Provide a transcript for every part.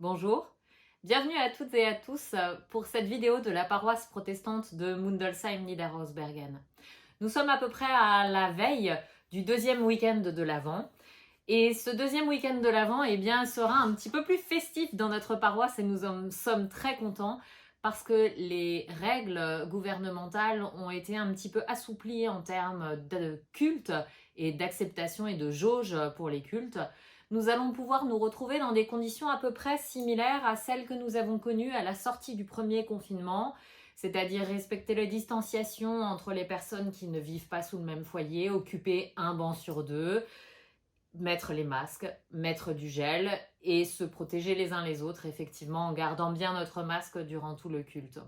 Bonjour, bienvenue à toutes et à tous pour cette vidéo de la paroisse protestante de Mundolsheim-Niederhausbergen. Nous sommes à peu près à la veille du deuxième week-end de l'Avent. Et ce deuxième week-end de l'Avent sera un petit peu plus festif dans notre paroisse et nous en sommes très contents parce que les règles gouvernementales ont été un petit peu assouplies en termes de culte et d'acceptation et de jauge pour les cultes. Nous allons pouvoir nous retrouver dans des conditions à peu près similaires à celles que nous avons connues à la sortie du premier confinement, c'est-à-dire respecter la distanciation entre les personnes qui ne vivent pas sous le même foyer, occuper un banc sur deux, mettre les masques, mettre du gel et se protéger les uns les autres, effectivement, en gardant bien notre masque durant tout le culte.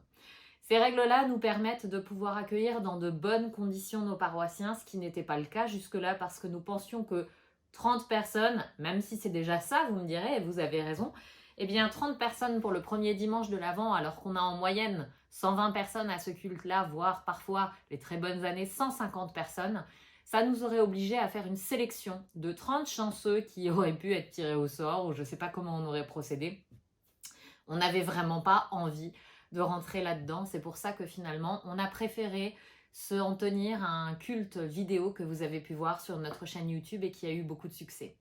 Ces règles-là nous permettent de pouvoir accueillir dans de bonnes conditions nos paroissiens, ce qui n'était pas le cas jusque-là parce que nous pensions que 30 personnes, même si c'est déjà ça, vous me direz, et vous avez raison, 30 personnes pour le premier dimanche de l'Avent, alors qu'on a en moyenne 120 personnes à ce culte-là, voire parfois les très bonnes années 150 personnes, ça nous aurait obligé à faire une sélection de 30 chanceux qui auraient pu être tirés au sort, ou je ne sais pas comment on aurait procédé. On n'avait vraiment pas envie de rentrer là-dedans. C'est pour ça que finalement, on a préféré s'en tenir à un culte vidéo que vous avez pu voir sur notre chaîne YouTube et qui a eu beaucoup de succès.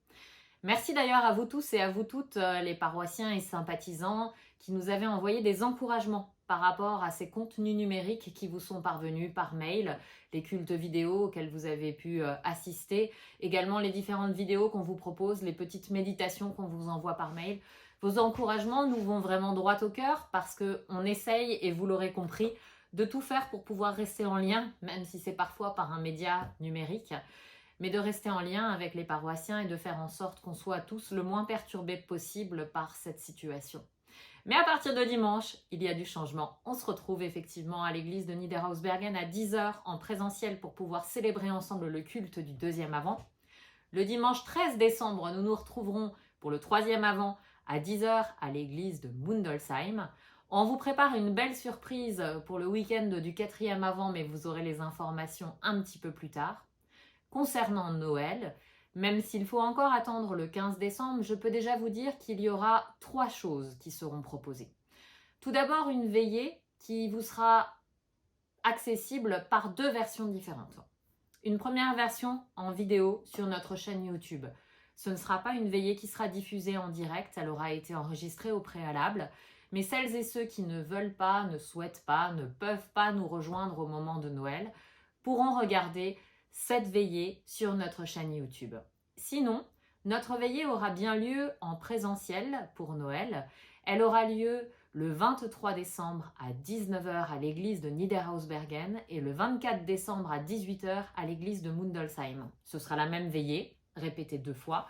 Merci d'ailleurs à vous tous et à vous toutes, les paroissiens et sympathisants, qui nous avez envoyé des encouragements par rapport à ces contenus numériques qui vous sont parvenus par mail, les cultes vidéo auxquels vous avez pu assister, également les différentes vidéos qu'on vous propose, les petites méditations qu'on vous envoie par mail. Vos encouragements nous vont vraiment droit au cœur parce qu'on essaye, et vous l'aurez compris, de tout faire pour pouvoir rester en lien, même si c'est parfois par un média numérique, mais de rester en lien avec les paroissiens et de faire en sorte qu'on soit tous le moins perturbés possible par cette situation. Mais à partir de dimanche, il y a du changement. On se retrouve effectivement à l'église de Niederhausbergen à 10h en présentiel pour pouvoir célébrer ensemble le culte du deuxième Avant. Le dimanche 13 décembre, nous nous retrouverons pour le troisième Avant à 10h à l'église de Mundolsheim. On vous prépare une belle surprise pour le week-end du quatrième Avant, mais vous aurez les informations un petit peu plus tard. Concernant Noël, même s'il faut encore attendre le 15 décembre, je peux déjà vous dire qu'il y aura 3 choses qui seront proposées. Tout d'abord, une veillée qui vous sera accessible par 2 versions différentes. Une première version en vidéo sur notre chaîne YouTube. Ce ne sera pas une veillée qui sera diffusée en direct, elle aura été enregistrée au préalable, mais celles et ceux qui ne veulent pas, ne souhaitent pas, ne peuvent pas nous rejoindre au moment de Noël pourront regarder cette veillée sur notre chaîne YouTube. Sinon, notre veillée aura bien lieu en présentiel pour Noël. Elle aura lieu le 23 décembre à 19h à l'église de Niederhausbergen et le 24 décembre à 18h à l'église de Mundolsheim. Ce sera la même veillée, répétée 2 fois.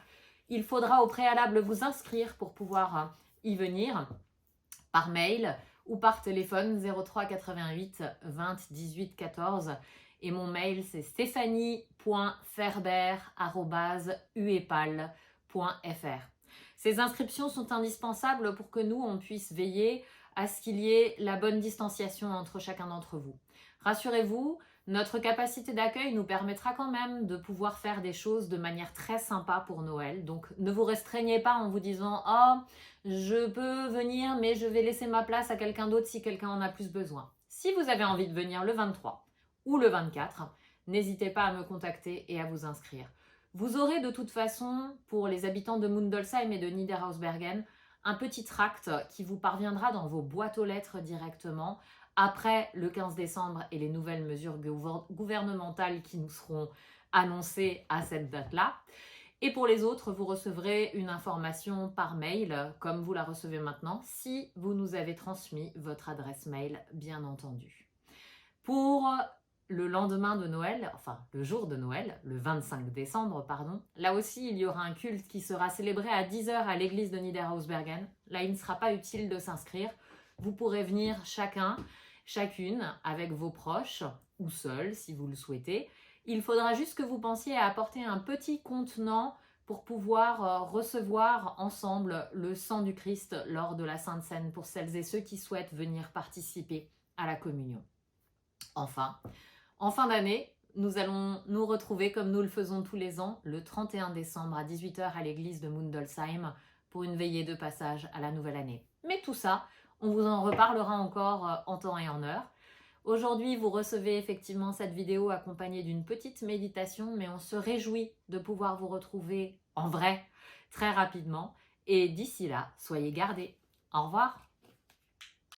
Il faudra au préalable vous inscrire pour pouvoir y venir par mail ou par téléphone 03 88 20 18 14. Et mon mail, c'est stephanie.ferber@uepal.fr. Ces inscriptions sont indispensables pour que nous, on puisse veiller à ce qu'il y ait la bonne distanciation entre chacun d'entre vous. Rassurez-vous, notre capacité d'accueil nous permettra quand même de pouvoir faire des choses de manière très sympa pour Noël. Donc ne vous restreignez pas en vous disant « Oh, je peux venir, mais je vais laisser ma place à quelqu'un d'autre si quelqu'un en a plus besoin. » Si vous avez envie de venir le 23 ou le 24, n'hésitez pas à me contacter et à vous inscrire. Vous aurez de toute façon, pour les habitants de Mundolsheim et de Niederhausbergen, un petit tract qui vous parviendra dans vos boîtes aux lettres directement après le 15 décembre et les nouvelles mesures gouvernementales qui nous seront annoncées à cette date-là. Et pour les autres, vous recevrez une information par mail, comme vous la recevez maintenant, si vous nous avez transmis votre adresse mail, bien entendu. Pour le lendemain de Noël, enfin le jour de Noël, le 25 décembre, pardon, là aussi il y aura un culte qui sera célébré à 10h à l'église de Niederhausbergen. Là, il ne sera pas utile de s'inscrire. Vous pourrez venir chacun, chacune, avec vos proches, ou seul si vous le souhaitez. Il faudra juste que vous pensiez à apporter un petit contenant pour pouvoir recevoir ensemble le sang du Christ lors de la Sainte Seine pour celles et ceux qui souhaitent venir participer à la communion. Enfin, en fin d'année, nous allons nous retrouver comme nous le faisons tous les ans le 31 décembre à 18h à l'église de Mundolsheim pour une veillée de passage à la nouvelle année. Mais tout ça, on vous en reparlera encore en temps et en heure. Aujourd'hui, vous recevez effectivement cette vidéo accompagnée d'une petite méditation, mais on se réjouit de pouvoir vous retrouver en vrai très rapidement. Et d'ici là, soyez gardés. Au revoir.